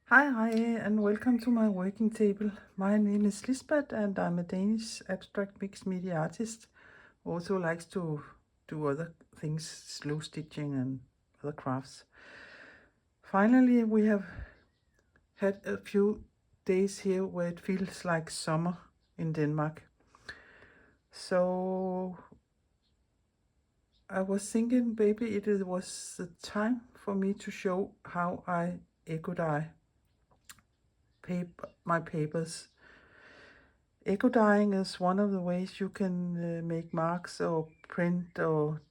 Hi, and welcome to my working table. My name is Lisbeth, and I'm a Danish abstract mixed media artist who also likes to do other things, slow stitching and other crafts. Finally, we have had a few days here where it feels like summer in Denmark. So I was thinking maybe it was the time for me to show how I eco-dye my papers. Eco-dyeing is one of the ways you can make marks or print or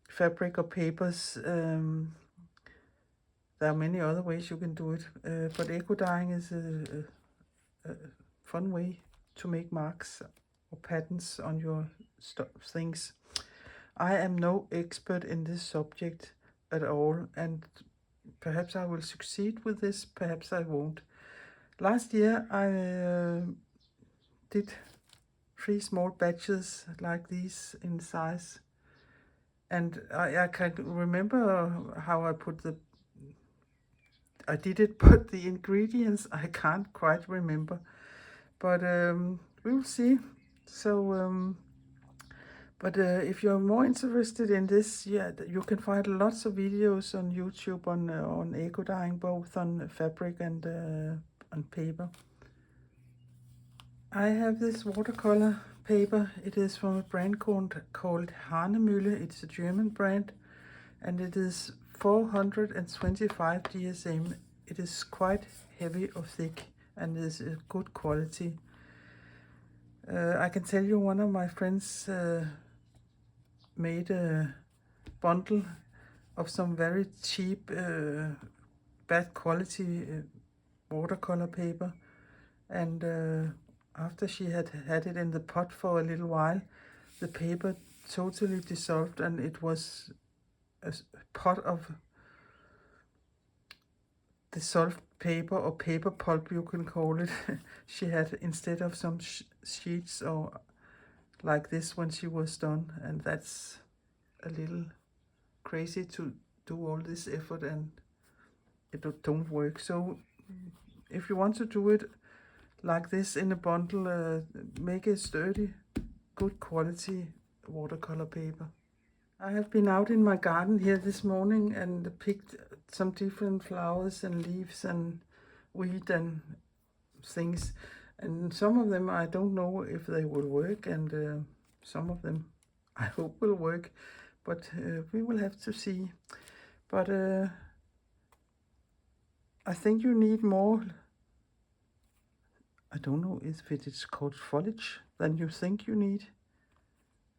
fabric or papers. There are many other ways you can do it, but eco-dyeing is a fun way to make marks or patterns on your things. I am no expert in this subject at all, and perhaps I will succeed with this, perhaps I won't. Last year I did 3 small batches like these in size, and I can remember how I did it, but the ingredients I can't quite remember, but we'll see. So if you're more interested in this, yeah, you can find lots of videos on YouTube on eco dyeing, both on fabric and on paper. I have this watercolor paper. It is from a brand called Hanemühle. It's a German brand, and it is 425 DSM. It is quite heavy or thick, and is good quality. I can tell you one of my friends made a bundle of some very cheap, bad quality watercolor paper, and after she had it in the pot for a little while, the paper totally dissolved, and it was a pot of dissolved paper, or paper pulp you can call it. She had, instead of some sheets or like this when she was done, and that's a little crazy to do all this effort and it don't work. So if you want to do it like this in a bundle, make a sturdy, good quality watercolor paper. I have been out in my garden here this morning and picked some different flowers and leaves and weed and things, and some of them I don't know if they will work, and some of them I hope will work, but we will have to see. But I think you need more, I don't know if it is called foliage, than you think you need.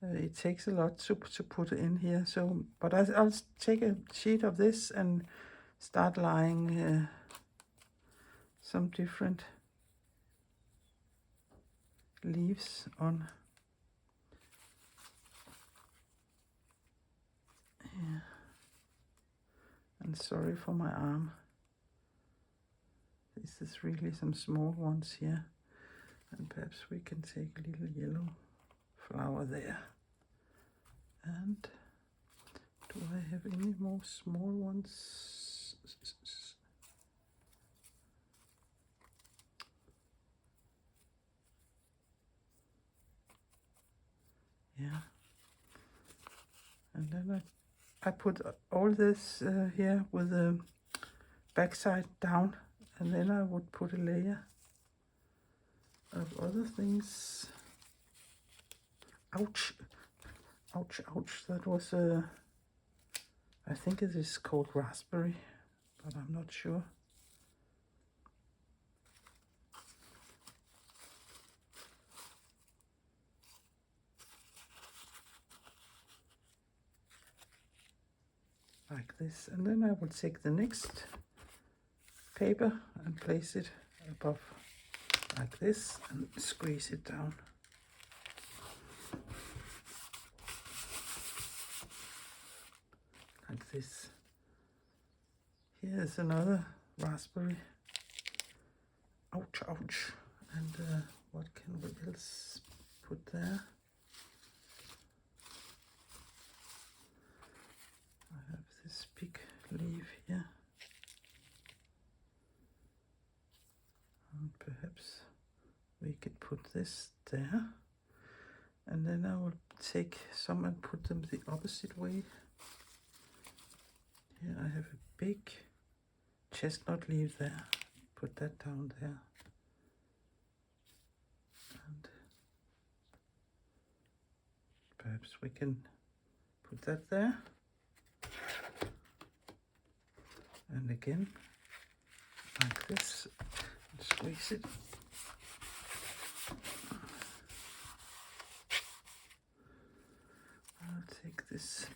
It takes a lot to put in here. So, but I'll take a sheet of this and start laying some different leaves on here. And sorry for my arm. This is really some small ones here. And perhaps we can take a little yellow flower there. And do I have any more small ones? Yeah. And then I put all this here with the backside down, and then I would put a layer of other things. Ouch, ouch, ouch. That was I think it is called raspberry, but I'm not sure. Like this, and then I will take the next paper and place it above like this and squeeze it down. Like this. Here's another raspberry. Ouch, ouch. And what can we else put there? I have this big leaf here. this there. And then I will take some and put them the opposite way. Here I have a big chestnut leaf there. Put that down there. And perhaps we can put that there. And again, like this, and squeeze it. I'll take this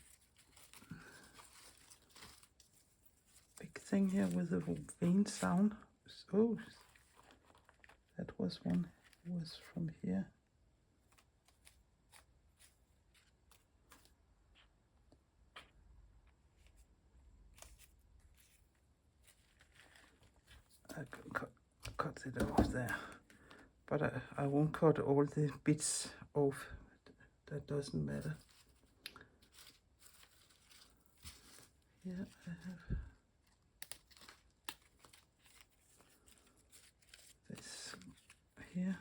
big thing here with the vein sound. Oh, that was one. It was from here. I cut it off there, but I won't cut all the bits off. That doesn't matter. Here I have this here,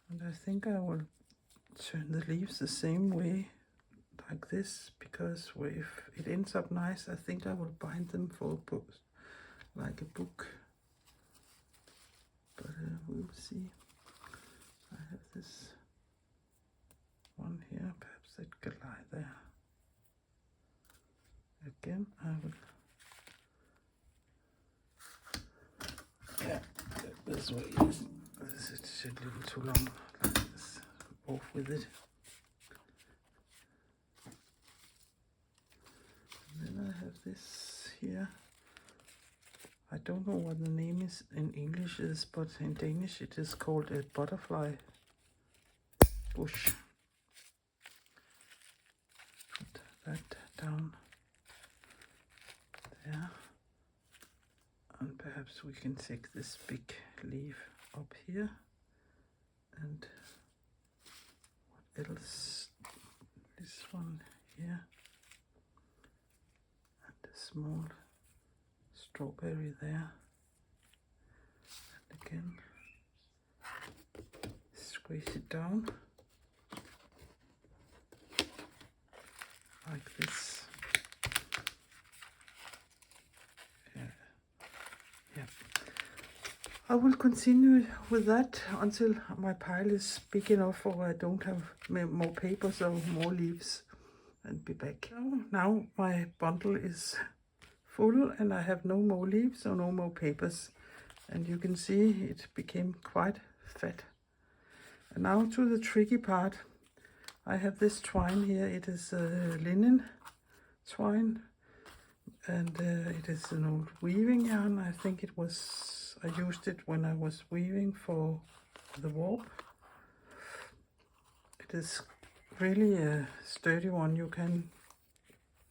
and I think I will turn the leaves the same way, like this, because if it ends up nice, I think I will bind them for a book, like a book. But we'll see. I have this one here, perhaps it could lie there. Again, I will, yeah, this way. This is a little too long, like this. Off with it. And then I have this here. I don't know what the name is in English is, but in Danish it is called a butterfly bush. Put that down there. And perhaps we can take this big leaf up here. And what else? This one here. And a small strawberry there. And again, squeeze it down like this. Yeah. I will continue with that until my pile is big enough or I don't have more papers or more leaves, and be back. So now my bundle is full and I have no more leaves or no more papers, and you can see it became quite fat. And now to the tricky part. I have this twine here. It is linen twine, and it is an old weaving yarn. I think it was, I used it when I was weaving for the warp. It is really a sturdy one. You can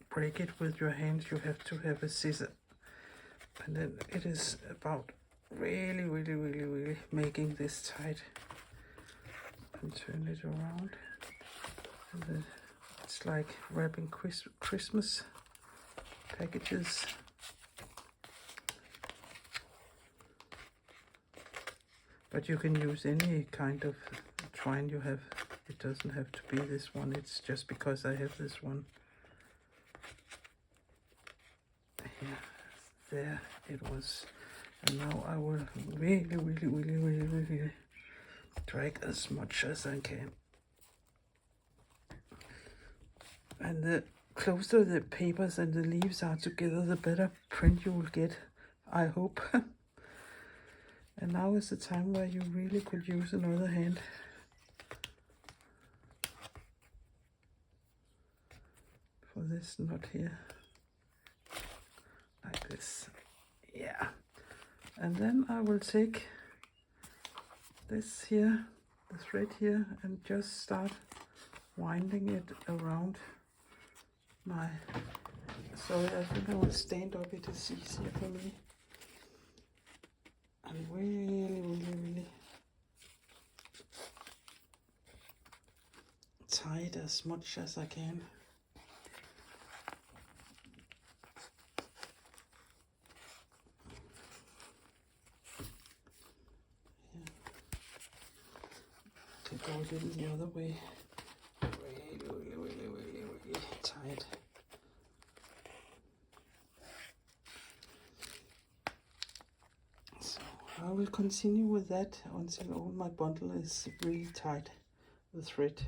break it with your hands. You have to have a scissor. And then it is about really making this tight. And turn it around. And then it's like wrapping Christmas packages. But you can use any kind of twine you have. It doesn't have to be this one. It's just because I have this one. Here, there it was. And now I will really drag as much as I can. And the closer the papers and the leaves are together, the better print you will get, I hope. And now is the time where you really could use another hand. For this knot here. Like this. Yeah. And then I will take this here, the thread here, and just start winding it around my, sorry, I think I will stand up, it is easier for me. And really tie it as much as I can. can go a little the other way. Really tight. So I will continue with that until all my bundle is really tight with thread.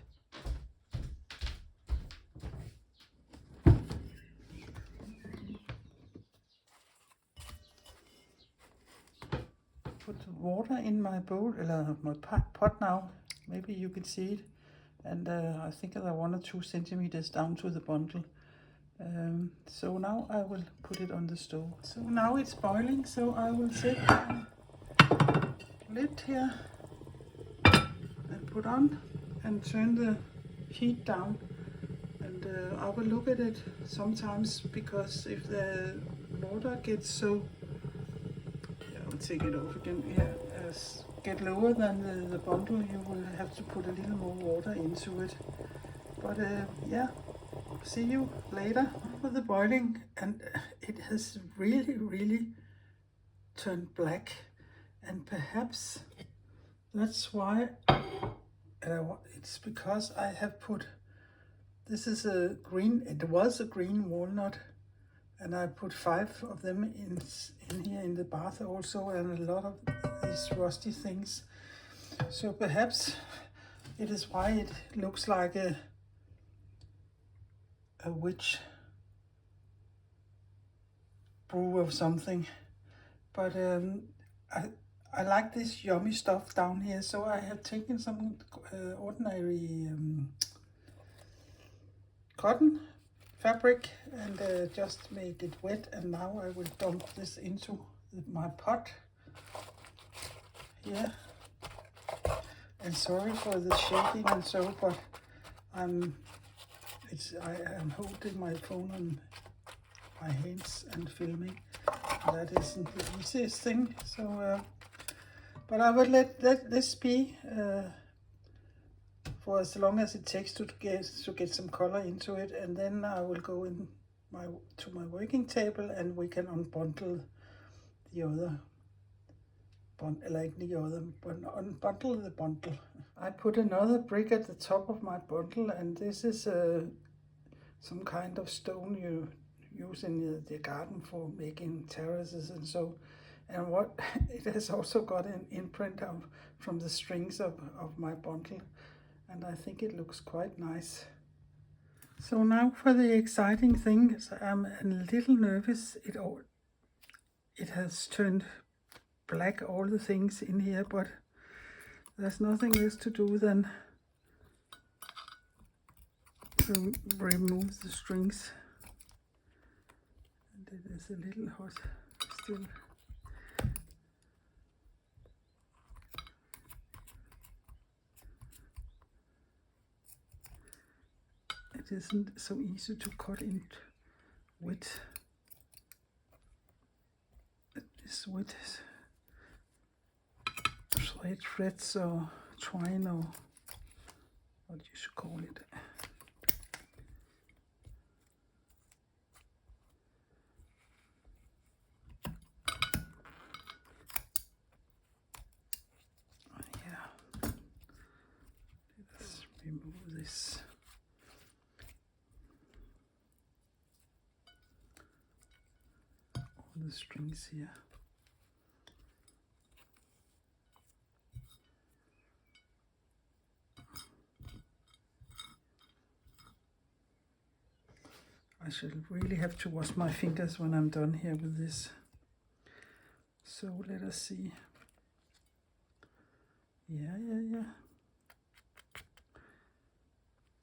Put water in my bowl, my pot now. Maybe you can see it. And I think they're 1 or 2 centimeters down to the bundle. So now I will put it on the stove. So now it's boiling, so I will set the lid here and put on and turn the heat down. And I will look at it sometimes, because if the water gets so, I'll take it off again, get lower than the bundle, you will have to put a little more water into it. But yeah, see you later with the boiling, and it has really turned black, and perhaps that's why. It's because I have put, this is a green, it was a green walnut, and I put 5 of them in here in the bath also, and a lot of these rusty things. So perhaps it is why it looks like a witch brew of something. But I like this yummy stuff down here, so I have taken some ordinary cotton fabric and just make it wet, and now I will dump this into my pot here. And sorry for the shaking and so, but I am holding my phone on my hands and filming. That isn't the easiest thing. So, but I will let this be for as long as it takes to get some color into it, and then I will go to my working table, and we can unbundle the other. Unbundle the bundle. I put another brick at the top of my bundle, and this is some kind of stone you use in the garden for making terraces and so. And what it has also got an imprint from the strings of my bundle, and I think it looks quite nice. So now for the exciting thing. So I'm a little nervous. It has turned black, all the things in here, but there's nothing else to do than to remove the strings. And it is a little hot still. It isn't so easy to cut in with this with threads or twine, or what you should call it. Yeah, let's remove this. All the strings here. I shall really have to wash my fingers when I'm done here with this. So let us see. Yeah.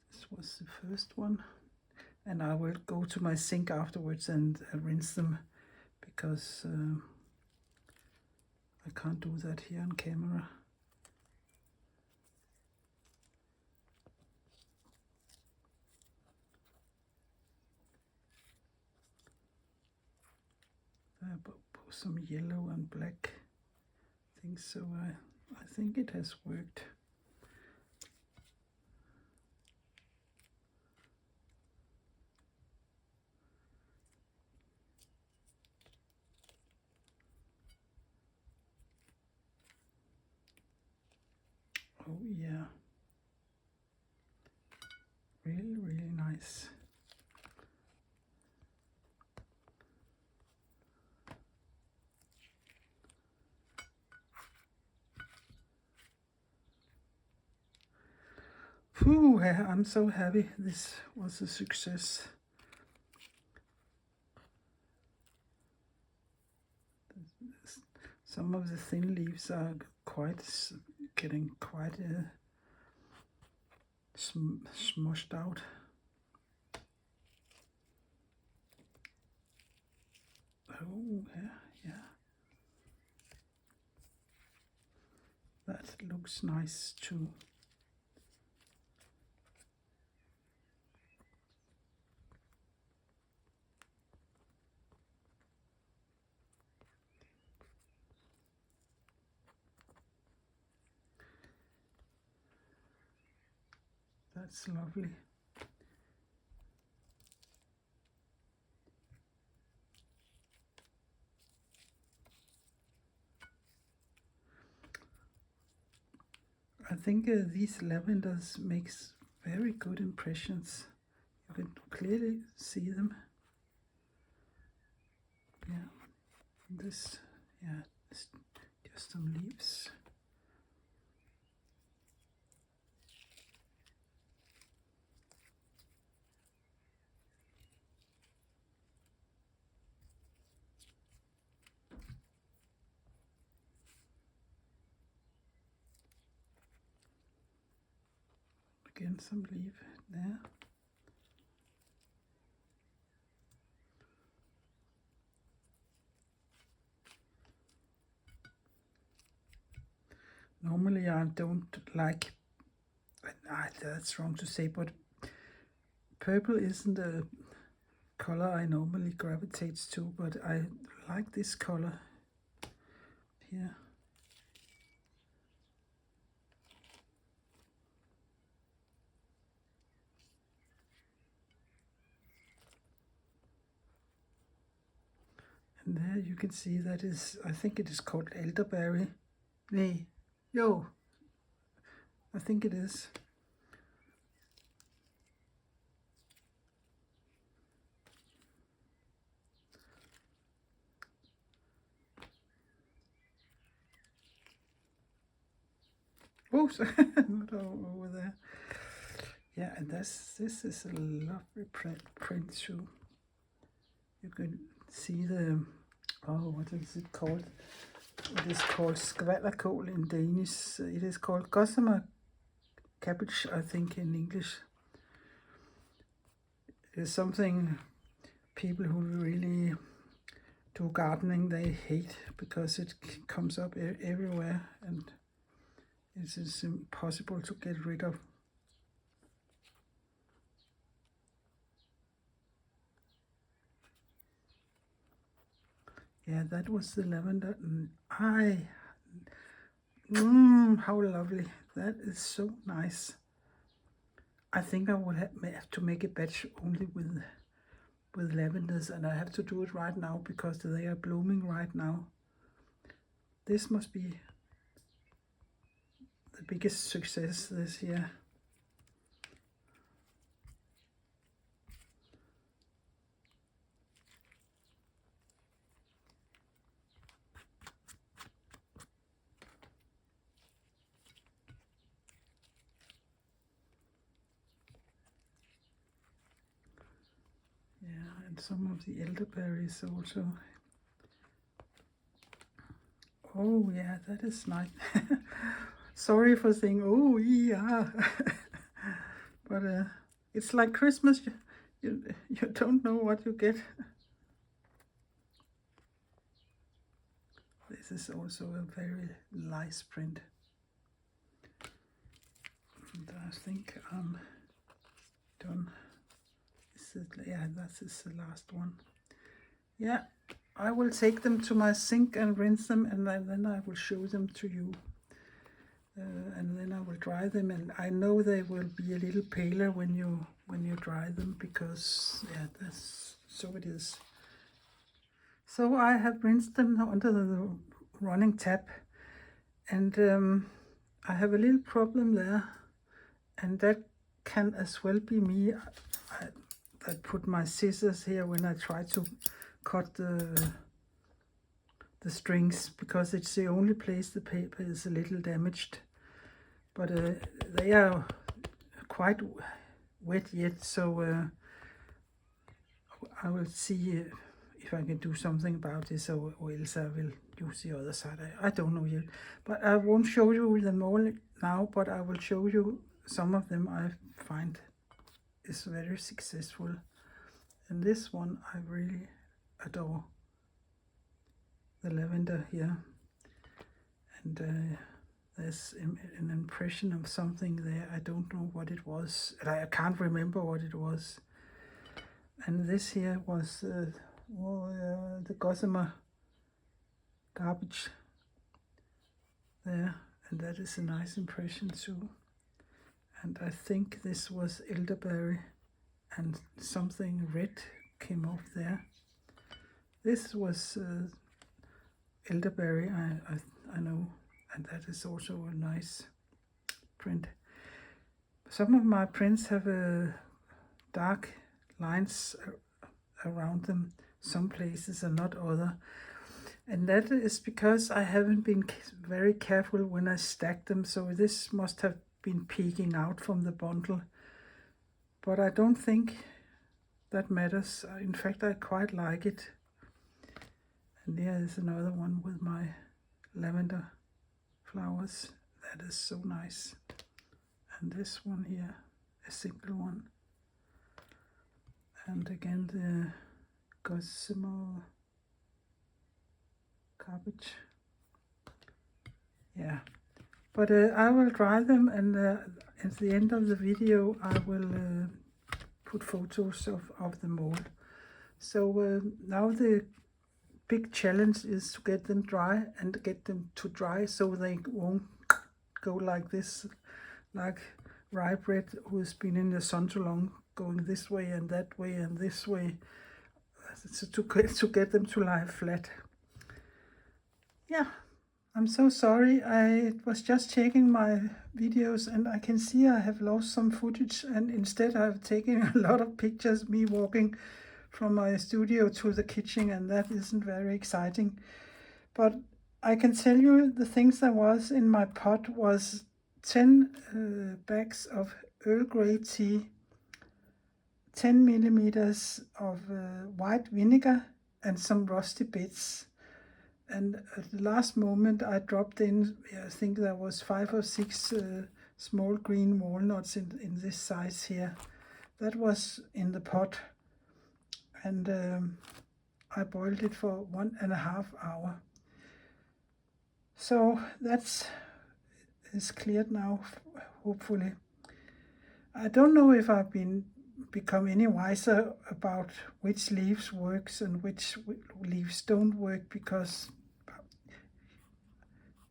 This was the first one. And I will go to my sink afterwards and rinse them, because I can't do that here on camera. Put some yellow and black things, so I think it has worked. Oh yeah, Ooh, I'm so happy this was a success. Some of the thin leaves are getting quite smushed out. Oh, yeah. That looks nice too. That's lovely. I think these lavenders makes very good impressions. You can clearly see them. Yeah, this, yeah, it's just some leaves. Again, some leaf there. Normally I don't like, that's wrong to say, but purple isn't a color I normally gravitate to, but I like this color here. And there you can see that is, I think it is called elderberry. Nee, yo, I think it is. Oh, not over there. Yeah, and this is a lovely print too. You can see the, oh, what is it called? It is called skvalderkål in Danish. It is called gossamer cabbage, I think, in English. It's something people who really do gardening, they hate because it comes up everywhere and it is impossible to get rid of. Yeah, that was the lavender, and how lovely. That is so nice. I think I will have to make a batch only with lavenders, and I have to do it right now because they are blooming right now. This must be the biggest success this year. Yeah, and some of the elderberries also. Oh yeah, that is nice. Sorry for saying, oh yeah. But it's like Christmas, you don't know what you get. This is also a very nice print. And I think I'm done. Yeah, that is the last one. Yeah, I will take them to my sink and rinse them, and then I will show them to you. And then I will dry them, and I know they will be a little paler when you dry them, because yeah, so it is. So I have rinsed them under the running tap, and I have a little problem there, and that can as well be me. I put my scissors here when I try to cut the strings, because it's the only place the paper is a little damaged. But they are quite wet yet, so I will see if I can do something about this, or else I will use the other side. I don't know yet, but I won't show you them all now, but I will show you some of them I find is very successful. And this one I really adore, the lavender here, and there's an impression of something there. I don't know what it was, and I can't remember what it was. And this here was the gossamer garbage there, and that is a nice impression too. And I think this was elderberry, and something red came off there. This was elderberry, I know, and that is also a nice print. Some of my prints have dark lines around them, some places and not other. And that is because I haven't been very careful when I stack them, so this must have been peeking out from the bundle. But I don't think that matters. In fact, I quite like it. And there is another one with my lavender flowers. That is so nice. And this one here, a single one. And again the gossamer garbage. Yeah, but I will dry them, and at the end of the video I will put photos of them all. So now the big challenge is to get them dry and get them to dry so they won't go like this, like rye bread who's been in the sun too long, going this way and that way and this way, so to get them to lie flat. Yeah, I'm so sorry. I was just checking my videos and I can see I have lost some footage, and instead I've taken a lot of pictures me walking from my studio to the kitchen, and that isn't very exciting. But I can tell you the things that was in my pot was 10 bags of Earl Gray tea, 10 millimeters of white vinegar, and some rusty bits. And at the last moment I dropped in, I think there was 5 or 6 small green walnuts in this size here. That was in the pot, and I boiled it for 1.5 hours. So that's is cleared now, hopefully. I don't know if I've become any wiser about which leaves works and which leaves don't work, because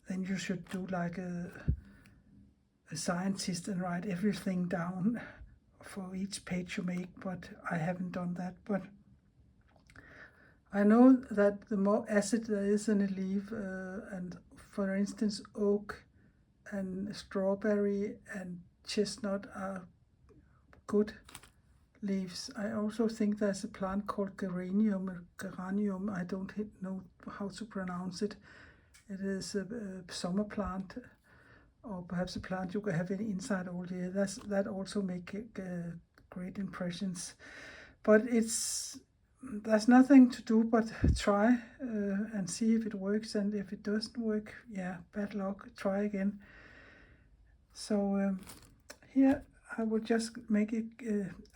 then you should do like a scientist and write everything down for each page you make, but I haven't done that. But I know that the more acid there is in a leaf, and for instance oak and strawberry and chestnut are good leaves. I also think there's a plant called geranium, I don't know how to pronounce it. It is a summer plant, or perhaps a plant you can have it inside all year. That also make great impressions. But there's nothing to do but try and see if it works, and if it doesn't work, yeah, bad luck, try again. So here I will just make it,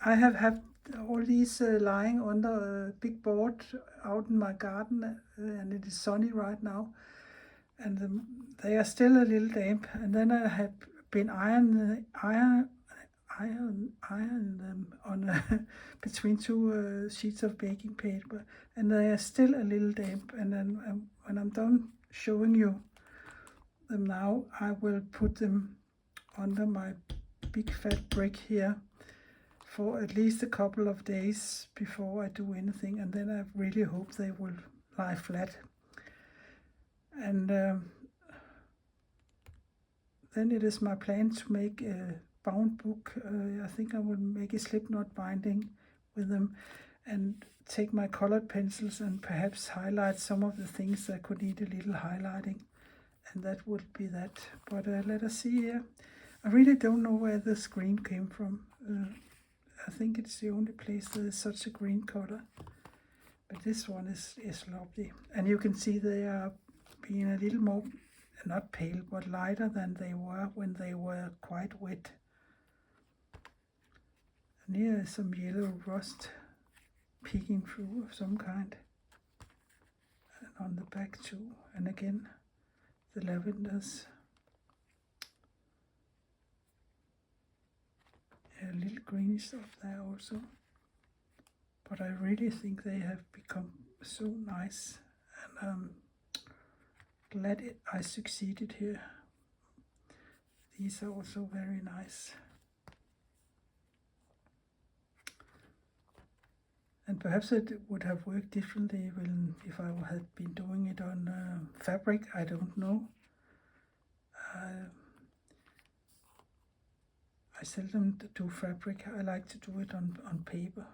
I have had all these lying under a big board out in my garden, and it is sunny right now, and they are still a little damp. And then I have been iron them on between 2 sheets of baking paper, and they are still a little damp. And then when I'm done showing you them now, I will put them under my big fat brick here for at least a couple of days before I do anything, and then I really hope they will lie flat. And then it is my plan to make a bound book. I think I will make a slipknot binding with them, and take my colored pencils and perhaps highlight some of the things that could need a little highlighting, and that would be that. But let us see here. I really don't know where this green came from. I think it's the only place that is such a green color. But this one is lovely. And you can see they are being a little more, not pale, but lighter than they were when they were quite wet. And here is some yellow rust peeking through of some kind. And on the back too. And again, the lavenders. A little greenish stuff there also. But I really think they have become so nice. And I'm glad I succeeded here. These are also very nice. And perhaps it would have worked differently if I had been doing it on fabric. I don't know. I seldom do fabric. I like to do it on paper.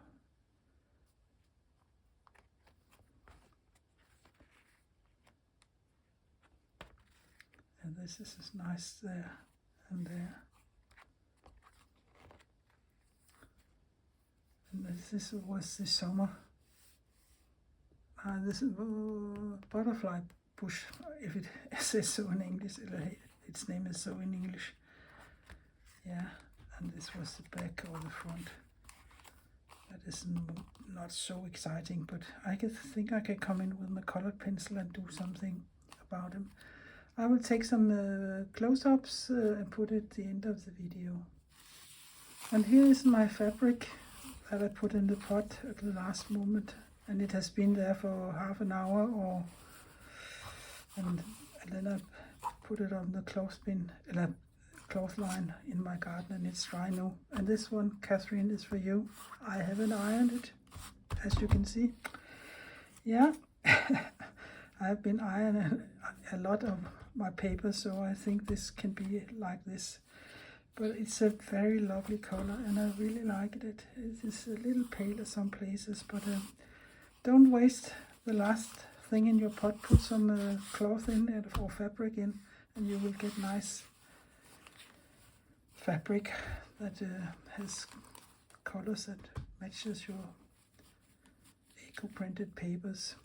And this is nice there and there. And this was this summer. This is butterfly bush, if it says so in English. Its name is so in English. Yeah, and this was the back or the front. That is not so exciting, but I think I can come in with my colored pencil and do something about them. I will take some close-ups and put it at the end of the video. And here is my fabric that I put in the pot at the last moment, and it has been there for half an hour, and then I put it on the cloth line in my garden, and it's dry now. And this one, Catherine, is for you. I haven't ironed it, as you can see. Yeah, I've been ironing a lot of my paper, so I think this can be like this. But it's a very lovely color, and I really like it. It is a little pale at some places, but don't waste the last thing in your pot. Put some cloth in or fabric in, and you will get nice fabric that has colors that matches your eco-printed papers.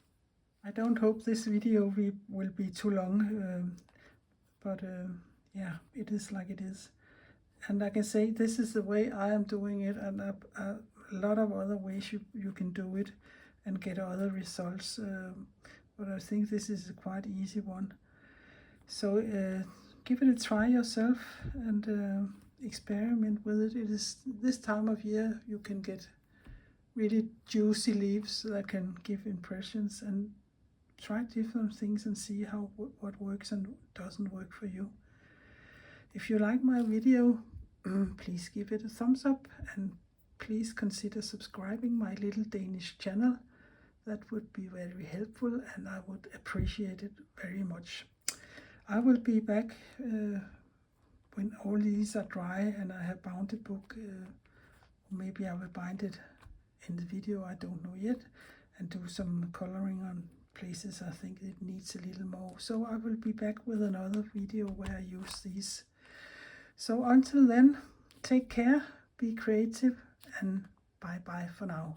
I don't hope this video will be too long, but yeah, it is like it is. And like I say, this is the way I am doing it, and a lot of other ways you can do it and get other results. But I think this is a quite easy one. So give it a try yourself and experiment with it. It is this time of year you can get really juicy leaves that can give impressions, and try different things and see what works and doesn't work for you. If you like my video, please give it a thumbs up, and please consider subscribing my little Danish channel. That would be very helpful, and I would appreciate it very much. I will be back when all these are dry and I have bound the book. Maybe I will bind it in the video, I don't know yet, and do some coloring on places I think it needs a little more. So I will be back with another video where I use these. So until then, take care, be creative, and bye bye for now.